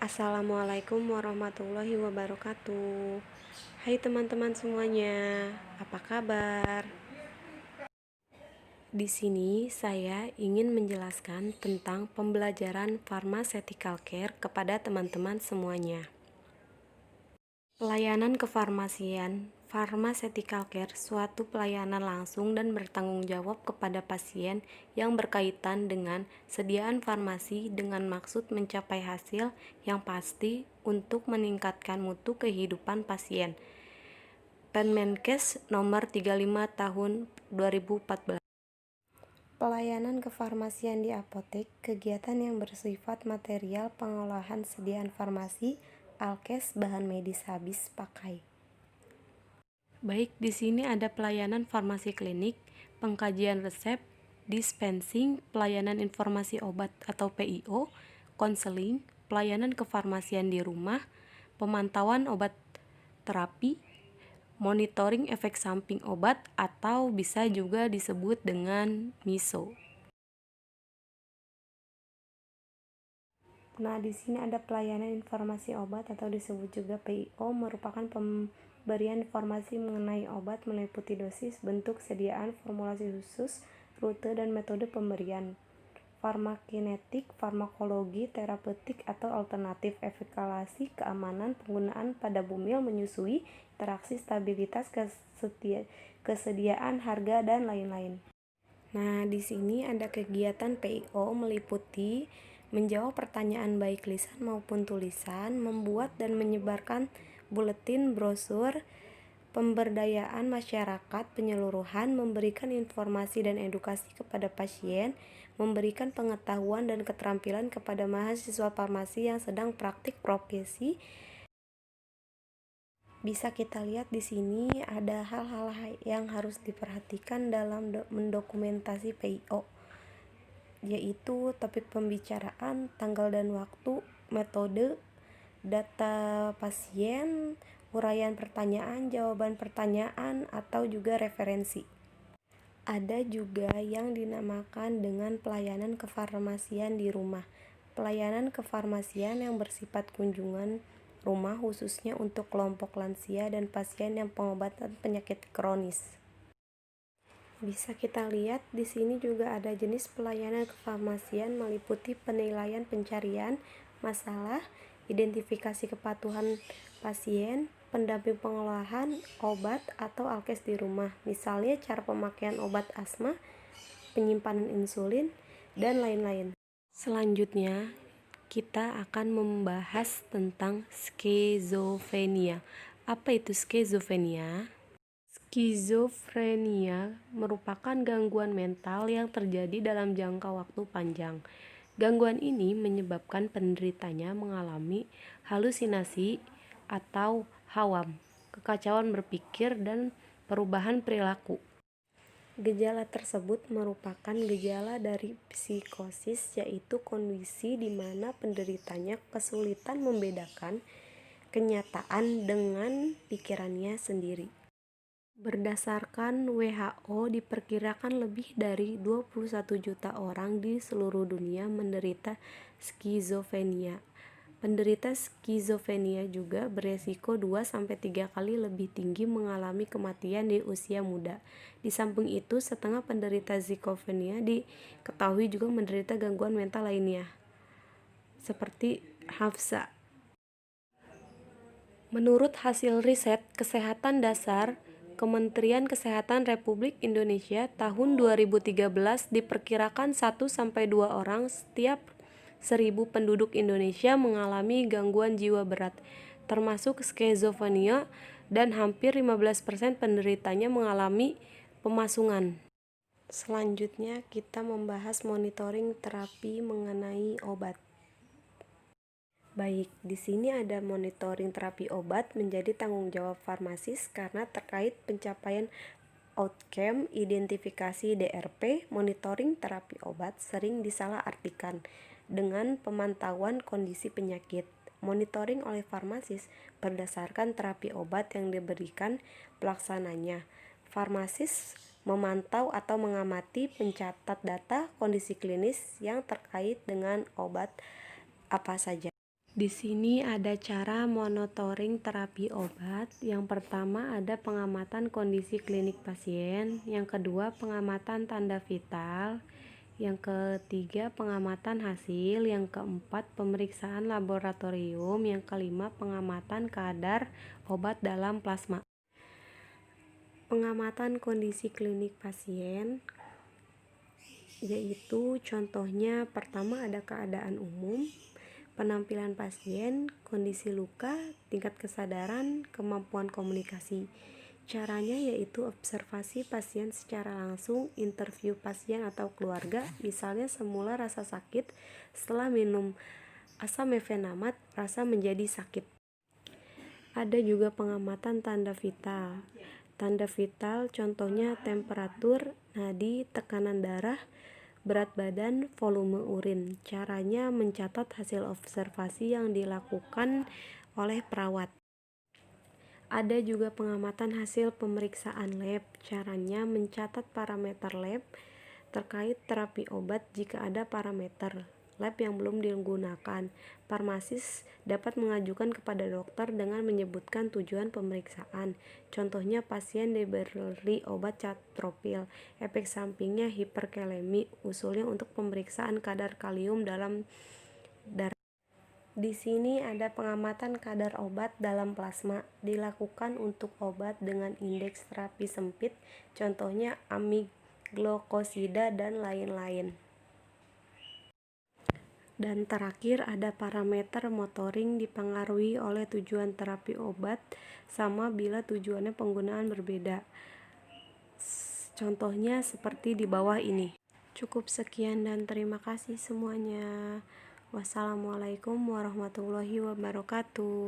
Assalamualaikum warahmatullahi wabarakatuh. Hai teman-teman semuanya, apa kabar? Di sini saya ingin menjelaskan tentang pembelajaran pharmaceutical care kepada teman-teman semuanya. Pelayanan kefarmasian, pharmaceutical care, suatu pelayanan langsung dan bertanggung jawab kepada pasien yang berkaitan dengan sediaan farmasi dengan maksud mencapai hasil yang pasti untuk meningkatkan mutu kehidupan pasien. Permenkes nomor 35 tahun 2014. Pelayanan kefarmasian di apotek, kegiatan yang bersifat material pengolahan sediaan farmasi, alkes, bahan medis habis pakai. Baik, di sini ada pelayanan farmasi klinik, pengkajian resep, dispensing, pelayanan informasi obat atau PIO, konseling, pelayanan kefarmasian di rumah, pemantauan obat terapi, monitoring efek samping obat atau bisa juga disebut dengan MISO. Nah, di sini ada pelayanan informasi obat atau disebut juga PIO, merupakan pemberian informasi mengenai obat meliputi dosis, bentuk, sediaan, formulasi khusus, rute dan metode pemberian. Farmakinetik, farmakologi, terapeutik atau alternatif, efikasi, keamanan, penggunaan pada bumil, menyusui, interaksi, stabilitas, kesediaan, harga dan lain-lain. Nah, di sini ada kegiatan PIO meliputi menjawab pertanyaan baik lisan maupun tulisan, membuat dan menyebarkan buletin, brosur, pemberdayaan masyarakat penyeluruhan, memberikan informasi dan edukasi kepada pasien, memberikan pengetahuan dan keterampilan kepada mahasiswa farmasi yang sedang praktik profesi. Bisa kita lihat di sini ada hal-hal yang harus diperhatikan dalam mendokumentasi PIO, yaitu topik pembicaraan, tanggal dan waktu, metode, data pasien, uraian pertanyaan, jawaban pertanyaan, atau juga referensi. Ada juga yang dinamakan dengan pelayanan kefarmasian di rumah. Pelayanan kefarmasian yang bersifat kunjungan rumah khususnya untuk kelompok lansia dan pasien yang pengobatan penyakit kronis. Bisa kita lihat di sini juga ada jenis pelayanan kefarmasian meliputi penilaian pencarian masalah, identifikasi kepatuhan pasien, pendamping pengolahan obat atau alkes di rumah, misalnya cara pemakaian obat asma, penyimpanan insulin, dan lain-lain. Selanjutnya, kita akan membahas tentang skizofrenia. Apa itu skizofrenia? Skizofrenia merupakan gangguan mental yang terjadi dalam jangka waktu panjang. Gangguan ini menyebabkan penderitanya mengalami halusinasi atau hawam, kekacauan berpikir, dan perubahan perilaku. Gejala tersebut merupakan gejala dari psikosis, yaitu kondisi di mana penderitanya kesulitan membedakan kenyataan dengan pikirannya sendiri. Berdasarkan WHO, diperkirakan lebih dari 21 juta orang di seluruh dunia menderita skizofrenia. Penderita skizofrenia juga beresiko 2-3 kali lebih tinggi mengalami kematian di usia muda. Di samping itu, setengah penderita skizofrenia diketahui juga menderita gangguan mental lainnya, seperti Hafsa. Menurut hasil riset Kesehatan Dasar Kementerian Kesehatan Republik Indonesia tahun 2013, diperkirakan 1-2 orang setiap 1.000 penduduk Indonesia mengalami gangguan jiwa berat, termasuk skizofrenia, dan hampir 15% penderitanya mengalami pemasungan. Selanjutnya, kita membahas monitoring terapi mengenai obat. Baik, di sini ada monitoring terapi obat menjadi tanggung jawab farmasis karena terkait pencapaian outcome, identifikasi DRP. Monitoring terapi obat sering disalahartikan dengan pemantauan kondisi penyakit. Monitoring oleh farmasis berdasarkan terapi obat yang diberikan pelaksananya. Farmasis memantau atau mengamati, mencatat data kondisi klinis yang terkait dengan obat apa saja. Di sini ada cara monitoring terapi obat. Yang pertama ada pengamatan kondisi klinik pasien, yang kedua pengamatan tanda vital, yang ketiga pengamatan hasil, yang keempat pemeriksaan laboratorium, yang kelima pengamatan kadar obat dalam plasma. Pengamatan kondisi klinik pasien yaitu contohnya pertama ada keadaan umum, penampilan pasien, kondisi luka, tingkat kesadaran, kemampuan komunikasi. Caranya yaitu observasi pasien secara langsung, interview pasien atau keluarga, misalnya semula rasa sakit, setelah minum asam mefenamat rasa menjadi sakit. Ada juga pengamatan tanda vital. Tanda vital contohnya temperatur, nadi, tekanan darah, berat badan, volume urin. Caranya mencatat hasil observasi yang dilakukan oleh perawat. Ada juga pengamatan hasil pemeriksaan lab. Caranya mencatat parameter lab terkait terapi obat jika ada parameter lab yang belum digunakan. Farmasis dapat mengajukan kepada dokter dengan menyebutkan tujuan pemeriksaan. Contohnya pasien diberi obat captopril, efek sampingnya hiperkalemi, usulnya untuk pemeriksaan kadar kalium dalam darah. Di sini ada pengamatan kadar obat dalam plasma, dilakukan untuk obat dengan indeks terapi sempit, contohnya amiglokosida dan lain-lain. Dan terakhir ada parameter motoring dipengaruhi oleh tujuan terapi obat sama bila tujuannya penggunaan berbeda. Contohnya seperti di bawah ini. Cukup sekian dan terima kasih semuanya. Wassalamualaikum warahmatullahi wabarakatuh.